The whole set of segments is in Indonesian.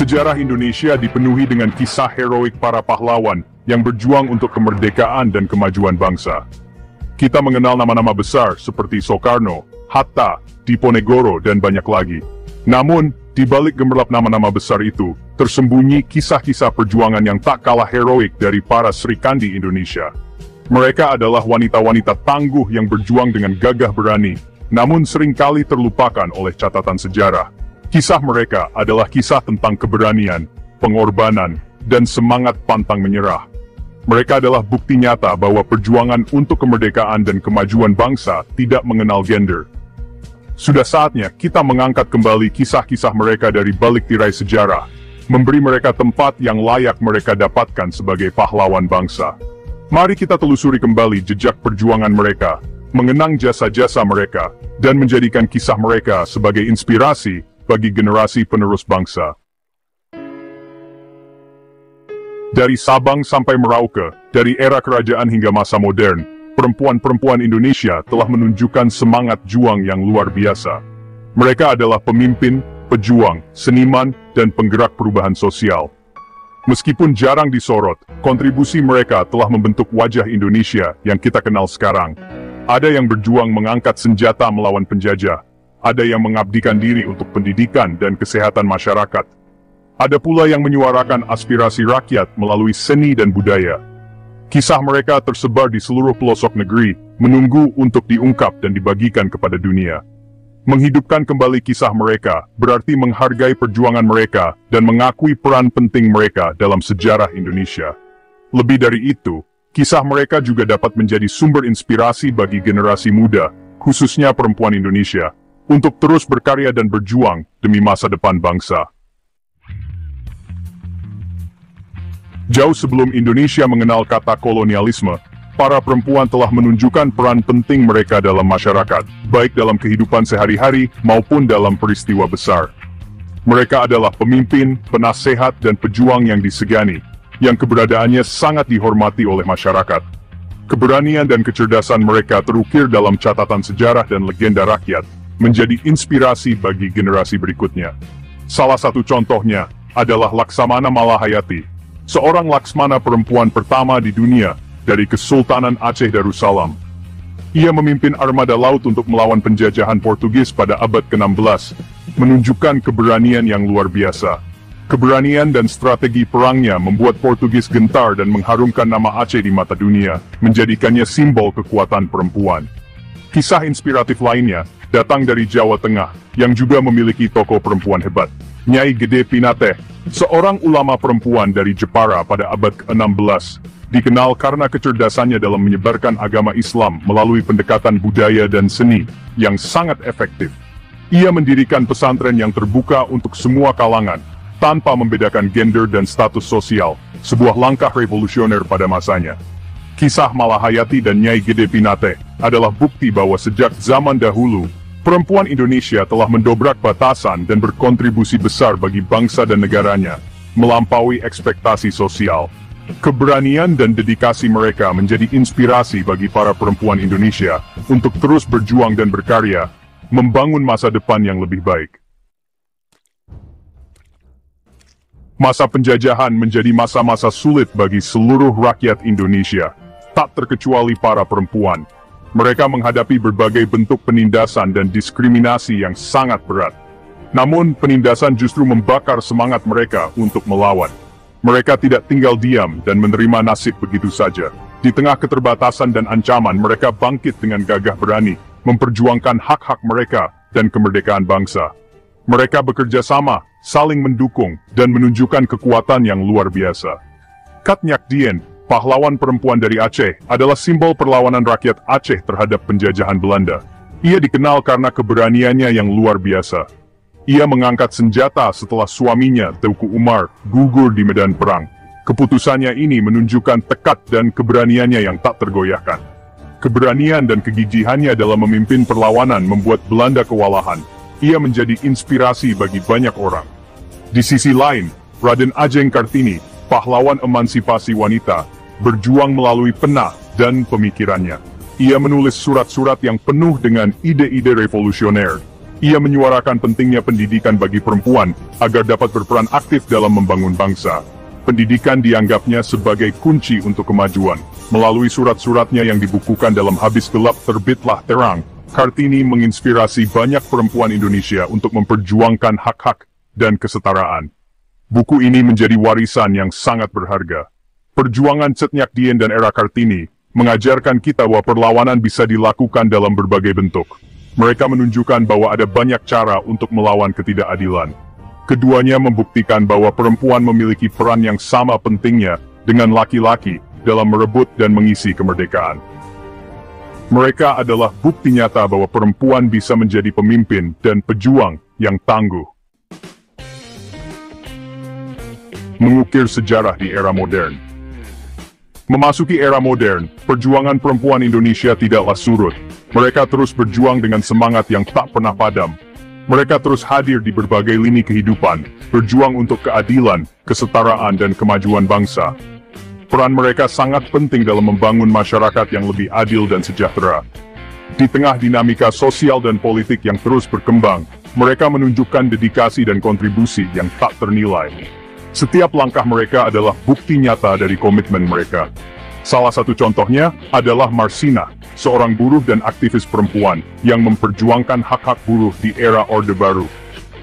Sejarah Indonesia dipenuhi dengan kisah heroik para pahlawan yang berjuang untuk kemerdekaan dan kemajuan bangsa. Kita mengenal nama-nama besar seperti Soekarno, Hatta, Diponegoro, dan banyak lagi. Namun, di balik gemerlap nama-nama besar itu, tersembunyi kisah-kisah perjuangan yang tak kalah heroik dari para Srikandi Indonesia. Mereka adalah wanita-wanita tangguh yang berjuang dengan gagah berani, namun seringkali terlupakan oleh catatan sejarah. Kisah mereka adalah kisah tentang keberanian, pengorbanan, dan semangat pantang menyerah. Mereka adalah bukti nyata bahwa perjuangan untuk kemerdekaan dan kemajuan bangsa tidak mengenal gender. Sudah saatnya kita mengangkat kembali kisah-kisah mereka dari balik tirai sejarah, memberi mereka tempat yang layak mereka dapatkan sebagai pahlawan bangsa. Mari kita telusuri kembali jejak perjuangan mereka, mengenang jasa-jasa mereka, dan menjadikan kisah mereka sebagai inspirasi bagi generasi penerus bangsa. Dari Sabang sampai Merauke, dari era kerajaan hingga masa modern, perempuan-perempuan Indonesia telah menunjukkan semangat juang yang luar biasa. Mereka adalah pemimpin, pejuang, seniman, dan penggerak perubahan sosial. Meskipun jarang disorot, kontribusi mereka telah membentuk wajah Indonesia yang kita kenal sekarang. Ada yang berjuang mengangkat senjata melawan penjajah. Ada yang mengabdikan diri untuk pendidikan dan kesehatan masyarakat. Ada pula yang menyuarakan aspirasi rakyat melalui seni dan budaya. Kisah mereka tersebar di seluruh pelosok negeri, menunggu untuk diungkap dan dibagikan kepada dunia. Menghidupkan kembali kisah mereka berarti menghargai perjuangan mereka dan mengakui peran penting mereka dalam sejarah Indonesia. Lebih dari itu, kisah mereka juga dapat menjadi sumber inspirasi bagi generasi muda, khususnya perempuan Indonesia, untuk terus berkarya dan berjuang demi masa depan bangsa. Jauh sebelum Indonesia mengenal kata kolonialisme, para perempuan telah menunjukkan peran penting mereka dalam masyarakat, baik dalam kehidupan sehari-hari maupun dalam peristiwa besar. Mereka adalah pemimpin, penasehat, dan pejuang yang disegani, yang keberadaannya sangat dihormati oleh masyarakat. Keberanian dan kecerdasan mereka terukir dalam catatan sejarah dan legenda rakyat, menjadi inspirasi bagi generasi berikutnya. Salah satu contohnya adalah Laksamana Malahayati, seorang Laksmana perempuan pertama di dunia dari Kesultanan Aceh Darussalam. Ia memimpin armada laut untuk melawan penjajahan Portugis pada abad ke-16, menunjukkan keberanian yang luar biasa. Keberanian dan strategi perangnya membuat Portugis gentar dan mengharumkan nama Aceh di mata dunia, menjadikannya simbol kekuatan perempuan. Kisah inspiratif lainnya datang dari Jawa Tengah, yang juga memiliki tokoh perempuan hebat. Nyai Gede Pinate, seorang ulama perempuan dari Jepara pada abad ke-16, dikenal karena kecerdasannya dalam menyebarkan agama Islam melalui pendekatan budaya dan seni yang sangat efektif. Ia mendirikan pesantren yang terbuka untuk semua kalangan, tanpa membedakan gender dan status sosial, sebuah langkah revolusioner pada masanya. Kisah Malahayati dan Nyai Gede Pinate adalah bukti bahwa sejak zaman dahulu, perempuan Indonesia telah mendobrak batasan dan berkontribusi besar bagi bangsa dan negaranya, melampaui ekspektasi sosial. Keberanian dan dedikasi mereka menjadi inspirasi bagi para perempuan Indonesia untuk terus berjuang dan berkarya, membangun masa depan yang lebih baik. Masa penjajahan menjadi masa-masa sulit bagi seluruh rakyat Indonesia, tak terkecuali para perempuan. Mereka menghadapi berbagai bentuk penindasan dan diskriminasi yang sangat berat. Namun, penindasan justru membakar semangat mereka untuk melawan. Mereka tidak tinggal diam dan menerima nasib begitu saja. Di tengah keterbatasan dan ancaman, mereka bangkit dengan gagah berani, memperjuangkan hak-hak mereka dan kemerdekaan bangsa. Mereka bekerja sama, saling mendukung, dan menunjukkan kekuatan yang luar biasa. Kat Nyak Dien, pahlawan perempuan dari Aceh, adalah simbol perlawanan rakyat Aceh terhadap penjajahan Belanda. Ia dikenal karena keberaniannya yang luar biasa. Ia mengangkat senjata setelah suaminya, Teuku Umar, gugur di medan perang. Keputusannya ini menunjukkan tekad dan keberaniannya yang tak tergoyahkan. Keberanian dan kegigihannya dalam memimpin perlawanan membuat Belanda kewalahan. Ia menjadi inspirasi bagi banyak orang. Di sisi lain, Raden Ajeng Kartini, pahlawan emansipasi wanita, berjuang melalui pena dan pemikirannya. Ia menulis surat-surat yang penuh dengan ide-ide revolusioner. Ia menyuarakan pentingnya pendidikan bagi perempuan agar dapat berperan aktif dalam membangun bangsa. Pendidikan dianggapnya sebagai kunci untuk kemajuan. Melalui surat-suratnya yang dibukukan dalam Habis Gelap Terbitlah Terang, Kartini menginspirasi banyak perempuan Indonesia untuk memperjuangkan hak-hak dan kesetaraan. Buku ini menjadi warisan yang sangat berharga. Perjuangan Cetnyak Dien dan era Kartini mengajarkan kita bahwa perlawanan bisa dilakukan dalam berbagai bentuk. Mereka menunjukkan bahwa ada banyak cara untuk melawan ketidakadilan. Keduanya membuktikan bahwa perempuan memiliki peran yang sama pentingnya dengan laki-laki dalam merebut dan mengisi kemerdekaan. Mereka adalah bukti nyata bahwa perempuan bisa menjadi pemimpin dan pejuang yang tangguh. Mengukir sejarah di era modern. Memasuki era modern, perjuangan perempuan Indonesia tidaklah surut. Mereka terus berjuang dengan semangat yang tak pernah padam. Mereka terus hadir di berbagai lini kehidupan, berjuang untuk keadilan, kesetaraan, dan kemajuan bangsa. Peran mereka sangat penting dalam membangun masyarakat yang lebih adil dan sejahtera. Di tengah dinamika sosial dan politik yang terus berkembang, mereka menunjukkan dedikasi dan kontribusi yang tak ternilai. Setiap langkah mereka adalah bukti nyata dari komitmen mereka. Salah satu contohnya adalah Marsina, seorang buruh dan aktivis perempuan yang memperjuangkan hak-hak buruh di era Orde Baru.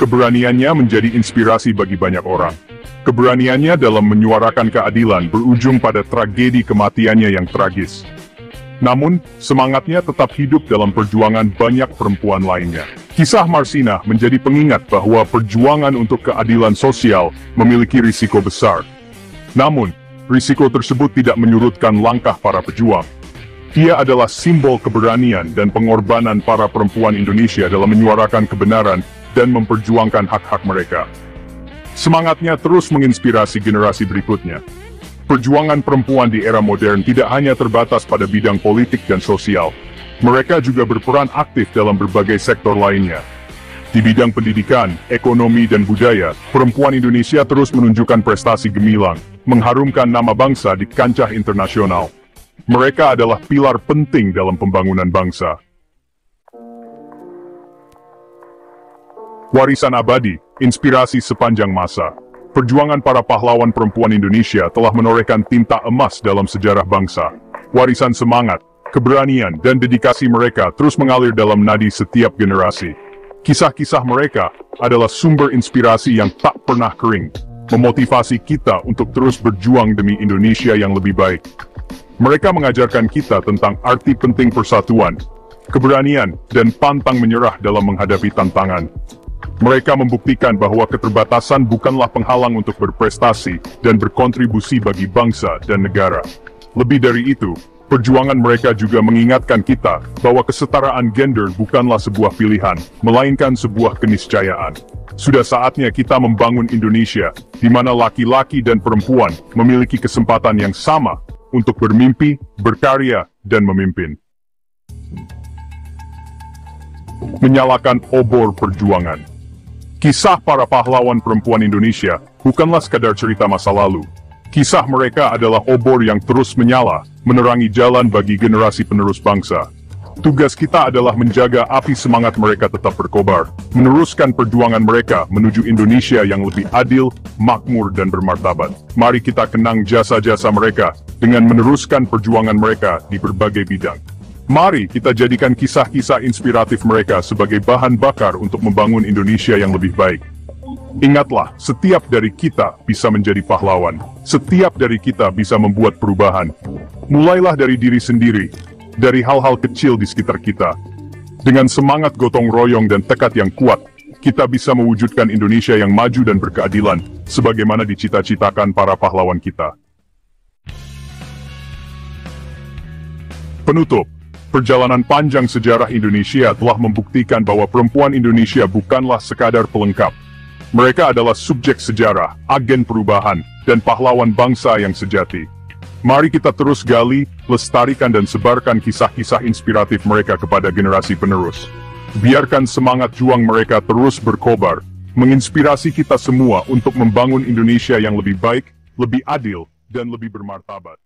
Keberaniannya menjadi inspirasi bagi banyak orang. Keberaniannya dalam menyuarakan keadilan berujung pada tragedi kematiannya yang tragis. Namun, semangatnya tetap hidup dalam perjuangan banyak perempuan lainnya. Kisah Marsina menjadi pengingat bahwa perjuangan untuk keadilan sosial memiliki risiko besar. Namun, risiko tersebut tidak menyurutkan langkah para pejuang. Dia adalah simbol keberanian dan pengorbanan para perempuan Indonesia dalam menyuarakan kebenaran dan memperjuangkan hak-hak mereka. Semangatnya terus menginspirasi generasi berikutnya. Perjuangan perempuan di era modern tidak hanya terbatas pada bidang politik dan sosial. Mereka juga berperan aktif dalam berbagai sektor lainnya. Di bidang pendidikan, ekonomi, dan budaya, perempuan Indonesia terus menunjukkan prestasi gemilang, mengharumkan nama bangsa di kancah internasional. Mereka adalah pilar penting dalam pembangunan bangsa. Warisan abadi, inspirasi sepanjang masa. Perjuangan para pahlawan perempuan Indonesia telah menorehkan tinta emas dalam sejarah bangsa. Warisan semangat, keberanian, dan dedikasi mereka terus mengalir dalam nadi setiap generasi. Kisah-kisah mereka adalah sumber inspirasi yang tak pernah kering, memotivasi kita untuk terus berjuang demi Indonesia yang lebih baik. Mereka mengajarkan kita tentang arti penting persatuan, keberanian, dan pantang menyerah dalam menghadapi tantangan. Mereka membuktikan bahwa keterbatasan bukanlah penghalang untuk berprestasi dan berkontribusi bagi bangsa dan negara. Lebih dari itu, perjuangan mereka juga mengingatkan kita bahwa kesetaraan gender bukanlah sebuah pilihan, melainkan sebuah keniscayaan. Sudah saatnya kita membangun Indonesia, di mana laki-laki dan perempuan memiliki kesempatan yang sama untuk bermimpi, berkarya, dan memimpin. Menyalakan obor perjuangan. Kisah para pahlawan perempuan Indonesia bukanlah sekadar cerita masa lalu. Kisah mereka adalah obor yang terus menyala, menerangi jalan bagi generasi penerus bangsa. Tugas kita adalah menjaga api semangat mereka tetap berkobar, meneruskan perjuangan mereka menuju Indonesia yang lebih adil, makmur, dan bermartabat. Mari kita kenang jasa-jasa mereka dengan meneruskan perjuangan mereka di berbagai bidang. Mari kita jadikan kisah-kisah inspiratif mereka sebagai bahan bakar untuk membangun Indonesia yang lebih baik. Ingatlah, setiap dari kita bisa menjadi pahlawan. Setiap dari kita bisa membuat perubahan. Mulailah dari diri sendiri, dari hal-hal kecil di sekitar kita. Dengan semangat gotong royong dan tekad yang kuat, kita bisa mewujudkan Indonesia yang maju dan berkeadilan, sebagaimana dicita-citakan para pahlawan kita. Penutup. Perjalanan panjang sejarah Indonesia telah membuktikan bahwa perempuan Indonesia bukanlah sekadar pelengkap. Mereka adalah subjek sejarah, agen perubahan, dan pahlawan bangsa yang sejati. Mari kita terus gali, lestarikan, dan sebarkan kisah-kisah inspiratif mereka kepada generasi penerus. Biarkan semangat juang mereka terus berkobar, menginspirasi kita semua untuk membangun Indonesia yang lebih baik, lebih adil, dan lebih bermartabat.